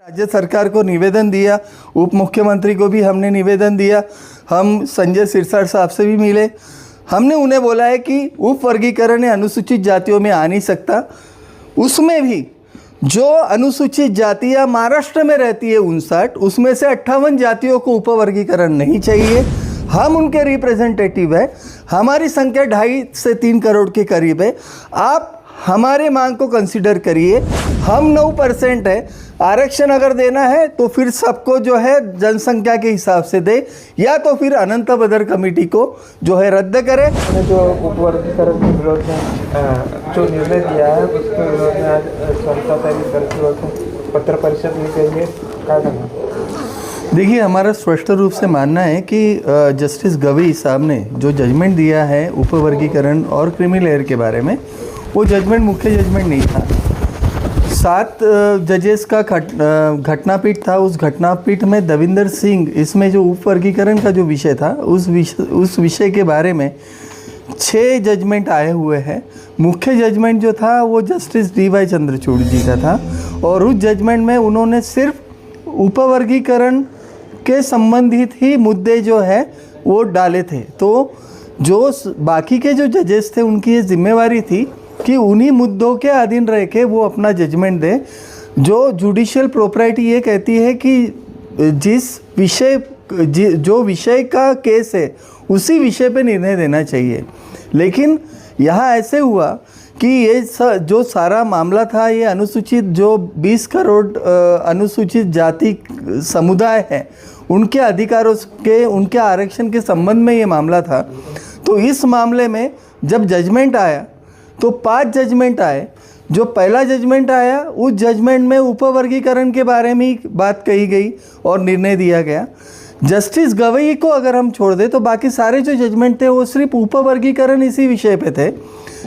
राज्य सरकार को निवेदन दिया, उप मुख्यमंत्री को भी हमने निवेदन दिया, हम संजय सिरसाट साहब से भी मिले। हमने उन्हें बोला है कि उप वर्गीकरण अनुसूचित जातियों में आ नहीं सकता। उसमें भी जो अनुसूचित जातियाँ महाराष्ट्र में रहती है 59, उसमें से 58 जातियों को उपवर्गीकरण नहीं चाहिए। हम उनके रिप्रेजेंटेटिव है, हमारी संख्या 2.5 से 3 करोड़ के करीब है। आप हमारे मांग को कंसिडर करिए। हम 9% है, आरक्षण अगर देना है तो फिर सबको जो है जनसंख्या के हिसाब से दे, या तो फिर अनंत बदर कमेटी को जो है रद्द करे। जो उपवर्गीकरण के विरोध में जो निर्णय दिया है उसके विरोध में आज समता सैनिक दल की ओर से पत्र परिषद ली गई है, क्या करना? देखिए, हमारा स्पष्ट रूप से मानना है कि जस्टिस गवई साहब ने जो जजमेंट दिया है उपवर्गीकरण और क्रीमी लेयर के बारे में, वो जजमेंट मुख्य जजमेंट नहीं था। 7 जजेस का घटनापीठ था। उस घटनापीठ में दविंदर सिंह, इसमें जो उपवर्गीकरण का जो विषय था उस विषय के बारे में 6 जजमेंट आए हुए हैं। मुख्य जजमेंट जो था वो जस्टिस DY चंद्रचूड़ जी का था, और उस जजमेंट में उन्होंने सिर्फ उपवर्गीकरण के संबंधित ही मुद्दे जो है वो डाले थे। तो जो बाकी के जो जजेस थे उनकी ये जिम्मेवारी थी कि उन्हीं मुद्दों के अधीन रह के वो अपना जजमेंट दे। जो जुडिशियल प्रॉपर्टी ये कहती है कि जो विषय का केस है उसी विषय पे निर्णय देना चाहिए, लेकिन यहाँ ऐसे हुआ कि ये जो सारा मामला था, ये अनुसूचित जो 20 करोड़ अनुसूचित जाति समुदाय है उनके अधिकारों के, उनके आरक्षण के संबंध में ये मामला था। तो इस मामले में जब जजमेंट आया तो 5 जजमेंट आए। जो पहला जजमेंट आया उस जजमेंट में उपवर्गीकरण के बारे में ही बात कही गई और निर्णय दिया गया। जस्टिस गवई को अगर हम छोड़ दें तो बाकी सारे जो जजमेंट थे वो सिर्फ उपवर्गीकरण इसी विषय पे थे।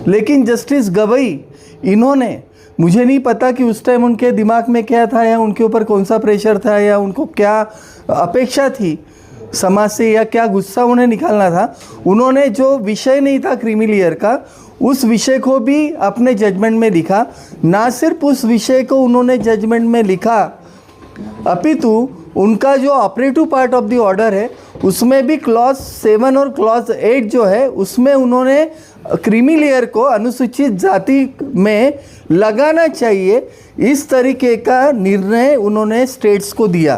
लेकिन जस्टिस गवई, इन्होंने, मुझे नहीं पता कि उस टाइम उनके दिमाग में क्या था या उनके ऊपर कौन सा प्रेशर था या उनको क्या अपेक्षा थी समाज से या क्या गुस्सा उन्हें निकालना था, उन्होंने जो विषय नहीं था क्रीमी लेयर का उस विषय को भी अपने जजमेंट में लिखा। ना सिर्फ उस विषय को उन्होंने जजमेंट में लिखा, अपितु उनका जो operative part of the order है उसमें भी क्लॉज 7 और क्लॉज 8 जो है उसमें उन्होंने क्रीमी लेयर को अनुसूचित जाति में लगाना चाहिए, इस तरीके का निर्णय उन्होंने स्टेट्स को दिया।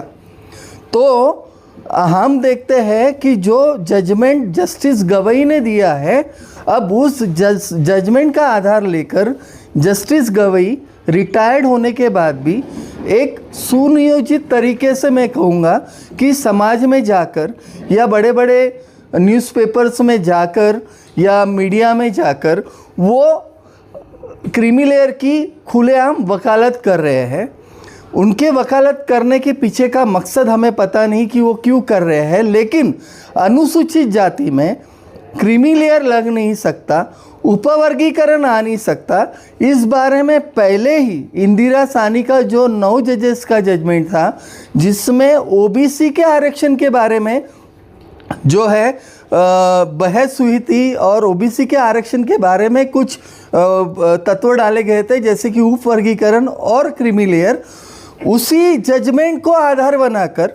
तो हम देखते हैं कि जो जजमेंट जस्टिस गवई ने दिया है, अब उस जजमेंट का आधार लेकर जस्टिस गवई रिटायर्ड होने के बाद भी एक सुनियोजित तरीके से, मैं कहूँगा कि समाज में जाकर या बड़े बड़े न्यूज़पेपर्स में जाकर या मीडिया में जाकर वो क्रीमी लेयर की खुलेआम वकालत कर रहे हैं। उनके वकालत करने के पीछे का मकसद हमें पता नहीं कि वो क्यों कर रहे हैं, लेकिन अनुसूचित जाति में क्रीमी लेयर लग नहीं सकता, उपवर्गीकरण आ नहीं सकता, इस बारे में पहले ही इंदिरा साहनी का जो 9 जजेस का जजमेंट था, जिसमें OBC के आरक्षण के बारे में जो है बहस हुई थी और OBC के आरक्षण के बारे में कुछ तत्व डाले गए थे, जैसे कि उपवर्गीकरण और क्रीमी लेयर। उसी जजमेंट को आधार बनाकर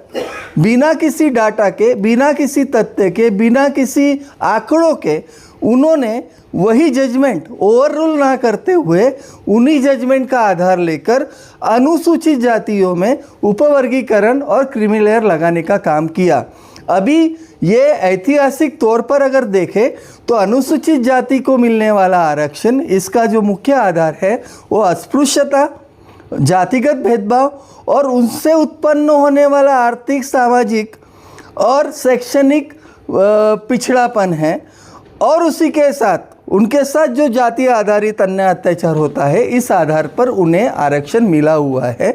बिना किसी डाटा के, बिना किसी तथ्य के, बिना किसी आंकड़ों के उन्होंने वही जजमेंट ओवररूल ना करते हुए उन्हीं जजमेंट का आधार लेकर अनुसूचित जातियों में उपवर्गीकरण और क्रीमी लेयर लगाने का काम किया। अभी ये ऐतिहासिक तौर पर अगर देखें तो अनुसूचित जाति को मिलने वाला आरक्षण, इसका जो मुख्य आधार है वो अस्पृश्यता, जातिगत भेदभाव और उनसे उत्पन्न होने वाला आर्थिक, सामाजिक और शैक्षणिक पिछड़ापन है, और उसी के साथ उनके साथ जो जाति आधारित अन्य अत्याचार होता है, इस आधार पर उन्हें आरक्षण मिला हुआ है।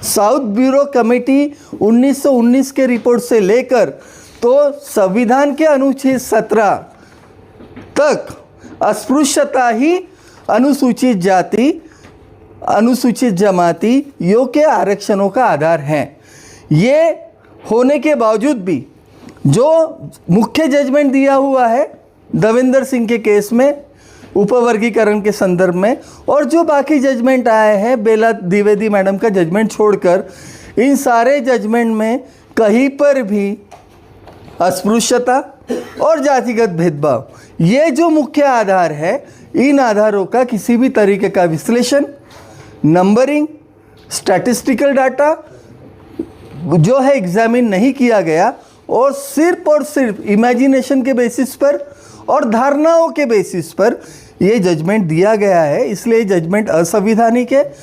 साउथ ब्यूरो कमेटी 1919 के रिपोर्ट से लेकर तो संविधान के अनुच्छेद 17 तक अस्पृश्यता ही अनुसूचित जाति, अनुसूचित जमाती यो के आरक्षणों का आधार हैं। ये होने के बावजूद भी जो मुख्य जजमेंट दिया हुआ है दविंदर सिंह के केस में उपवर्गीकरण के संदर्भ में, और जो बाकी जजमेंट आए हैं बेला द्विवेदी मैडम का जजमेंट छोड़कर, इन सारे जजमेंट में कहीं पर भी अस्पृश्यता और जातिगत भेदभाव, ये जो मुख्य आधार है, इन आधारों का किसी भी तरीके का विश्लेषण, नंबरिंग, स्टैटिस्टिकल डाटा जो है एग्जामिन नहीं किया गया और सिर्फ इमेजिनेशन के बेसिस पर और धारणाओं के बेसिस पर ये जजमेंट दिया गया है। इसलिए जजमेंट असंवैधानिक है।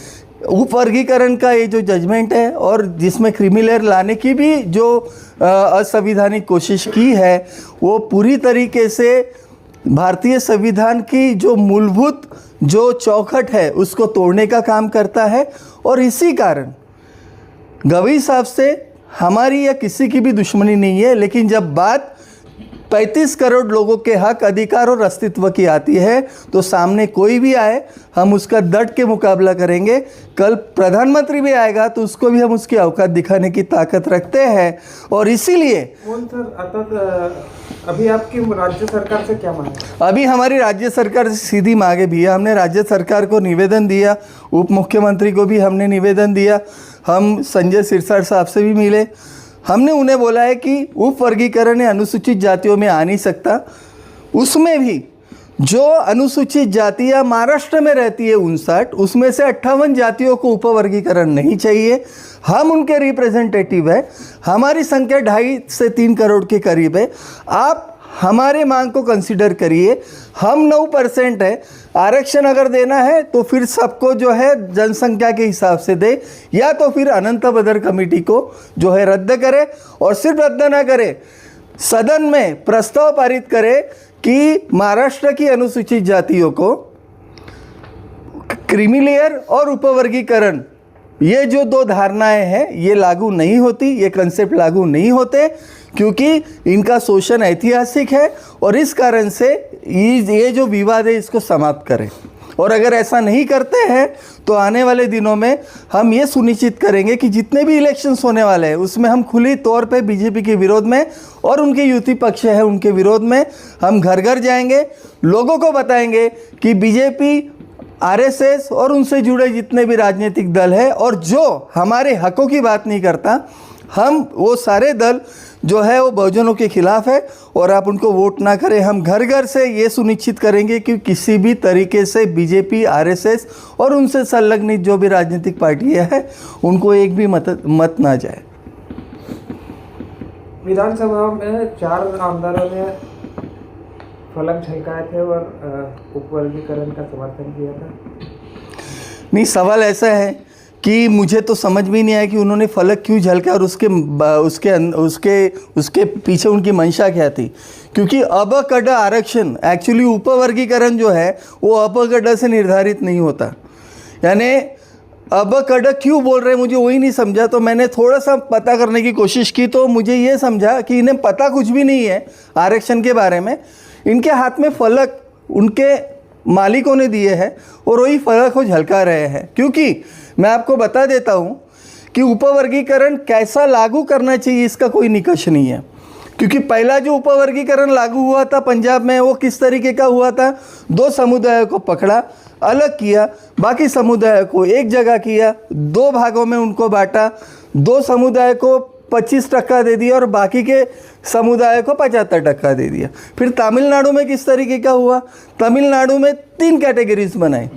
उपवर्गीकरण का ये जो जजमेंट है और जिसमें क्रीमी लाने की भी जो असंवैधानिक कोशिश की है, वो पूरी तरीके से भारतीय संविधान की जो मूलभूत जो चौखट है उसको तोड़ने का काम करता है। और इसी कारण गवई साहब से हमारी या किसी की भी दुश्मनी नहीं है, लेकिन जब बात 35 करोड़ लोगों के हक, अधिकार और अस्तित्व की आती है तो सामने कोई भी आए हम उसका डट के मुकाबला करेंगे। कल प्रधानमंत्री भी आएगा तो उसको भी हम उसकी औकात दिखाने की ताकत रखते हैं। और इसीलिए कौन सर आता अभी आपकी राज्य सरकार से क्या मांग है? अभी हमारी राज्य सरकार से सीधी मांगे भी है। हमने राज्य सरकार को निवेदन दिया, उप मुख्यमंत्री को भी हमने निवेदन दिया, हम संजय सिरसाट साहब से भी मिले। हमने उन्हें बोला है कि उप वर्गीकरण अनुसूचित जातियों में आ नहीं सकता, उसमें भी जो अनुसूचित जातियाँ महाराष्ट्र में रहती है 59, उसमें से 58 जातियों को उपवर्गीकरण नहीं चाहिए। हम उनके रिप्रेजेंटेटिव है, हमारी संख्या 2.5 से 3 करोड़ के करीब है। आप हमारे मांग को कंसिडर करिए। हम 9% है, आरक्षण अगर देना है तो फिर सबको जो है जनसंख्या के हिसाब से दे, या तो फिर अनंत बदर कमेटी को जो है रद्द करे, और सिर्फ रद्द ना करे, सदन में प्रस्ताव पारित करे कि महाराष्ट्र की अनुसूचित जातियों को क्रीमी लेयर और उपवर्गीकरण, ये जो दो धारणाएं हैं ये लागू नहीं होती, ये कंसेप्ट लागू नहीं होते, क्योंकि इनका शोषण ऐतिहासिक है और इस कारण से ये जो विवाद है इसको समाप्त करें। और अगर ऐसा नहीं करते हैं तो आने वाले दिनों में हम ये सुनिश्चित करेंगे कि जितने भी इलेक्शंस होने वाले हैं उसमें हम खुली तौर पे बीजेपी के विरोध में और उनके युति पक्ष है उनके विरोध में हम घर घर जाएंगे, लोगों को बताएंगे कि बीजेपी, आरएसएस और उनसे जुड़े जितने भी राजनीतिक दल है और जो हमारे हकों की बात नहीं करता, हम वो सारे दल जो है वो बहुजनों के खिलाफ है और आप उनको वोट ना करें। हम घर घर से ये सुनिश्चित करेंगे कि किसी भी तरीके से बीजेपी, आरएसएस और उनसे संलग्नित जो भी राजनीतिक पार्टियां हैं उनको एक भी मत ना जाए। विधानसभा में 4 आमदारों ने फलक झलकाए थे और उपवर्गीकरण का समर्थन किया था। नहीं, सवाल ऐसा है कि मुझे तो समझ भी नहीं आया कि उन्होंने फलक क्यों झलका और उसके पीछे उनकी मंशा क्या थी। क्योंकि अब-कड आरक्षण, एक्चुअली उपवर्गीकरण जो है वो अब-कड से निर्धारित नहीं होता। यानी अब-कड क्यों बोल रहे हैं मुझे वही नहीं समझा, तो मैंने थोड़ा सा पता करने की कोशिश की तो मुझे ये समझा कि इन्हें पता कुछ भी नहीं है आरक्षण के बारे में। इनके हाथ में फलक उनके मालिकों ने दिए हैं और वही फलक को झलका रहे हैं। क्योंकि मैं आपको बता देता हूं कि उपवर्गीकरण कैसा लागू करना चाहिए इसका कोई निकष नहीं है। क्योंकि पहला जो उपवर्गीकरण लागू हुआ था पंजाब में वो किस तरीके का हुआ था, 2 समुदायों को पकड़ा, अलग किया, बाकी समुदायों को एक जगह किया, 2 भागों में उनको बांटा, 2 समुदाय को 25% दे दिया और बाकी के समुदाय को 75% दे दिया। फिर तमिलनाडु में किस तरीके का हुआ, तमिलनाडु में 3 कैटेगरीज बनाई।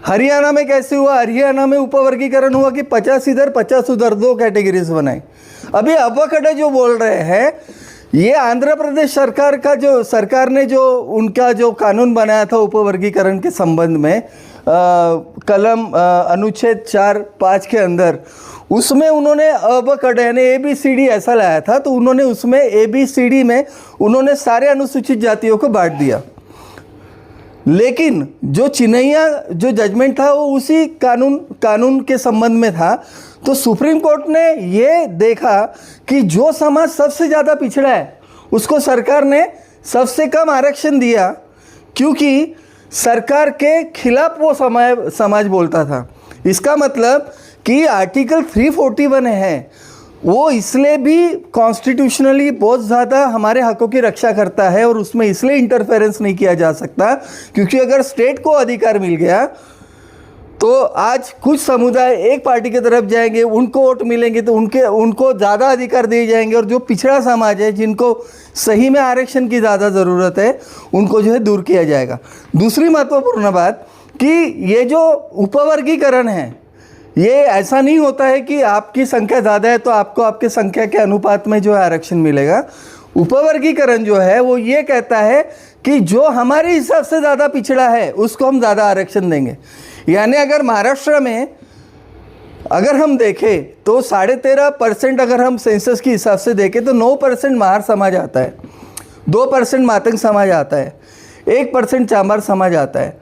हरियाणा में कैसे हुआ, हरियाणा में उपवर्गीकरण हुआ कि 50 इधर 50 उधर, 2 कैटेगरीज बनाई। अभी अब-कड जो बोल रहे हैं ये आंध्र प्रदेश सरकार ने जो उनका जो कानून बनाया था उपवर्गीकरण के संबंध में, कलम अनुच्छेद 4(5) के अंदर, उसमें उन्होंने अब-कड यानी ABCD ऐसा लाया था, तो उन्होंने उसमें ABCD में उन्होंने सारे अनुसूचित जातियों को बांट दिया। लेकिन जो चिन्हैया जो जजमेंट था वो उसी कानून के संबंध में था। तो सुप्रीम कोर्ट ने ये देखा कि जो समाज सबसे ज़्यादा पिछड़ा है उसको सरकार ने सबसे कम आरक्षण दिया, क्योंकि सरकार के खिलाफ वो समाज बोलता था। इसका मतलब कि आर्टिकल 341 है वो इसलिए भी कॉन्स्टिट्यूशनली बहुत ज़्यादा हमारे हकों की रक्षा करता है और उसमें इसलिए इंटरफेरेंस नहीं किया जा सकता, क्योंकि अगर स्टेट को अधिकार मिल गया तो आज कुछ समुदाय एक पार्टी की तरफ जाएंगे, उनको वोट मिलेंगे तो उनको ज़्यादा अधिकार दिए जाएंगे, और जो पिछड़ा समाज है जिनको सही में आरक्षण की ज़्यादा ज़रूरत है उनको जो है दूर किया जाएगा। दूसरी महत्वपूर्ण बात कि ये जो उपवर्गीकरण है, ये ऐसा नहीं होता है कि आपकी संख्या ज़्यादा है तो आपको आपके संख्या के अनुपात में जो है आरक्षण मिलेगा। उपवर्गीकरण जो है वो ये कहता है कि जो हमारे हिसाब से ज़्यादा पिछड़ा है उसको हम ज़्यादा आरक्षण देंगे। यानी अगर महाराष्ट्र में अगर हम देखें तो 13.5% अगर हम सेंसस के हिसाब से देखें तो 9% महार समाज आता है, 2% मातंग समाज आता है, 1% चांबार समाज आता है,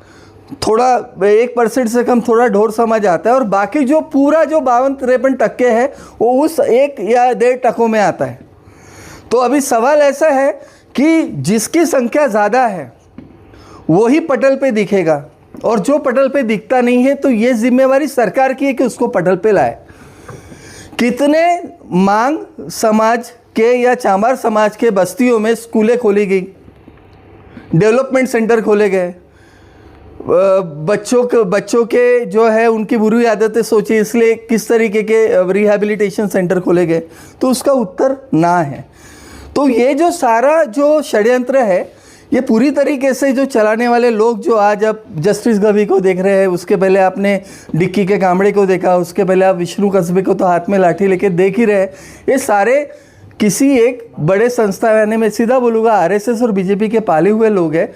थोड़ा 1% से कम थोड़ा ढोर समाज आता है, और बाकी जो पूरा जो 52-53% है वो उस 1 या 1.5% में आता है। तो अभी सवाल ऐसा है कि जिसकी संख्या ज़्यादा है वही पटल पे दिखेगा, और जो पटल पे दिखता नहीं है तो ये जिम्मेवारी सरकार की है कि उसको पटल पे लाए। कितने मांग समाज के या चांबार समाज के बस्तियों में स्कूलें खोली गई, डेवलपमेंट सेंटर खोले गए, बच्चों के जो है उनकी बुरी आदतें सोची इसलिए किस तरीके के रिहैबिलिटेशन सेंटर खोले गए, तो उसका उत्तर ना है। तो ये जो सारा जो षड्यंत्र है ये पूरी तरीके से जो चलाने वाले लोग जो आज आप जस्टिस गवी को देख रहे हैं, उसके पहले आपने डिक्की के कामड़े को देखा, उसके पहले आप विष्णु कस्बे को तो हाथ में लाठी लेके देख ही रहे, ये सारे किसी एक बड़े संस्था, यानी मैं सीधा बोलूँगा आरएसएस और बीजेपी के पाले हुए लोग हैं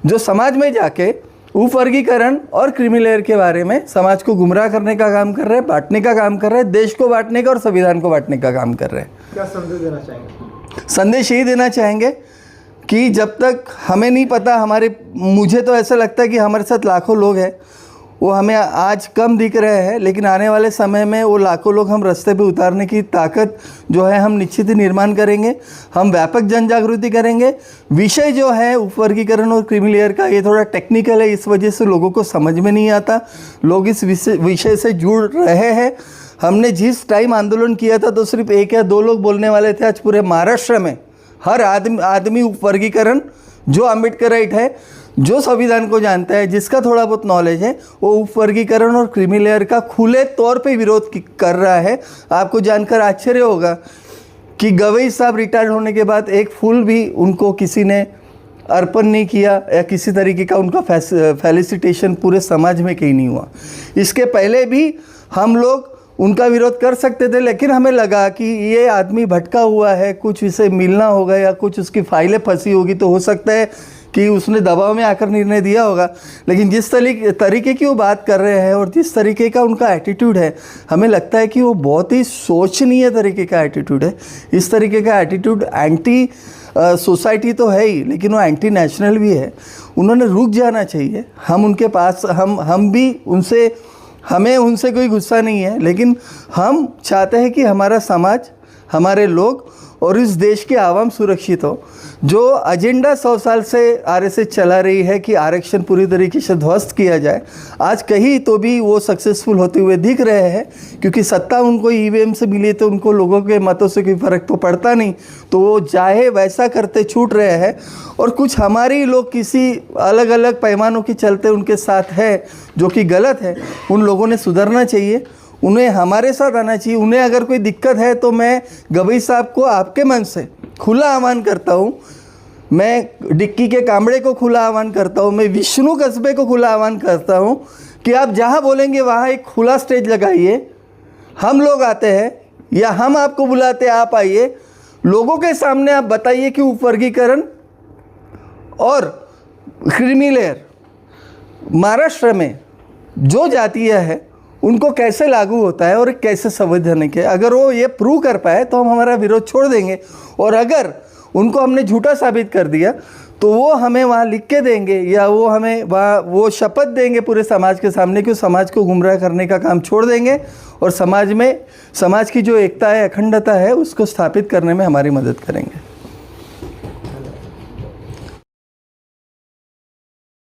जो समाज में जाके उपवर्गीकरण और क्रीमी लेयर के बारे में समाज को गुमराह करने का काम कर रहे हैं, बांटने का काम कर रहे हैं, देश को बांटने का और संविधान को बांटने का काम कर रहे हैं। क्या संदेश देना चाहेंगे? संदेश यही देना चाहेंगे कि जब तक हमें नहीं पता, मुझे तो ऐसा लगता है कि हमारे साथ लाखों लोग हैं, वो हमें आज कम दिख रहे हैं, लेकिन आने वाले समय में वो लाखों लोग हम रास्ते पे उतारने की ताकत जो है हम निश्चित ही निर्माण करेंगे। हम व्यापक जन जागृति करेंगे। विषय जो है उपवर्गीकरण और क्रीमी लेयर का ये थोड़ा टेक्निकल है, इस वजह से लोगों को समझ में नहीं आता, लोग इस विषय से जुड़ रहे हैं। हमने जिस टाइम आंदोलन किया था तो सिर्फ 1 या 2 लोग बोलने वाले थे, आज पूरे महाराष्ट्र में हर आदमी उपवर्गीकरण जो अम्बेडकराइट है, जो संविधान को जानता है, जिसका थोड़ा बहुत नॉलेज है, वो उपवर्गीकरण और क्रीमी लेयर का खुले तौर पे विरोध कर रहा है। आपको जानकर आश्चर्य होगा कि गवई साहब रिटायर्ड होने के बाद एक फूल भी उनको किसी ने अर्पण नहीं किया या किसी तरीके का उनका फेलिसिटेशन पूरे समाज में कहीं नहीं हुआ। इसके पहले भी हम लोग उनका विरोध कर सकते थे, लेकिन हमें लगा कि ये आदमी भटका हुआ है, कुछ इसे मिलना होगा या कुछ उसकी फाइलें फंसी होगी, तो हो सकता है कि उसने दबाव में आकर निर्णय दिया होगा। लेकिन जिस तरीके की वो बात कर रहे हैं और जिस तरीके का उनका एटीट्यूड है, हमें लगता है कि वो बहुत ही शोचनीय तरीके का एटीट्यूड है। इस तरीके का एटीट्यूड एंटी सोसाइटी तो है ही, लेकिन वो एंटी नेशनल भी है। उन्होंने रुक जाना चाहिए। हम उनके पास हम भी हमें उनसे कोई गुस्सा नहीं है, लेकिन हम चाहते हैं कि हमारा समाज, हमारे लोग और इस देश की आवाम सुरक्षित हो। जो एजेंडा 100 साल से आरएसएस चला रही है कि आरक्षण पूरी तरीके से ध्वस्त किया जाए, आज कहीं तो भी वो सक्सेसफुल होते हुए दिख रहे हैं, क्योंकि सत्ता उनको ईवीएम से मिली तो उनको लोगों के मतों से कोई फ़र्क तो पड़ता नहीं, तो वो चाहे वैसा करते छूट रहे हैं। और कुछ हमारे लोग किसी अलग अलग पैमानों के चलते उनके साथ है, जो कि गलत है। उन लोगों ने सुधरना चाहिए, उन्हें हमारे साथ आना चाहिए। उन्हें अगर कोई दिक्कत है तो मैं गवई साहब को आपके मन से खुला आह्वान करता हूँ, मैं डिक्की के कामड़े को खुला आह्वान करता हूँ, मैं विष्णु कस्बे को खुला आह्वान करता हूँ कि आप जहाँ बोलेंगे वहाँ एक खुला स्टेज लगाइए। हम लोग आते हैं या हम आपको बुलाते हैं, आप आइए, लोगों के सामने आप बताइए कि उपवर्गीकरण और क्रीमी लेयर महाराष्ट्र में जो जातीय है उनको कैसे लागू होता है और कैसे संवैधानिक है। अगर वो ये प्रूव कर पाए तो हम हमारा विरोध छोड़ देंगे, और अगर उनको हमने झूठा साबित कर दिया तो वो हमें वहाँ लिख के देंगे या वो हमें वहाँ वो शपथ देंगे पूरे समाज के सामने कि समाज को गुमराह करने का काम छोड़ देंगे और समाज की जो एकता है, अखंडता है, उसको स्थापित करने में हमारी मदद करेंगे।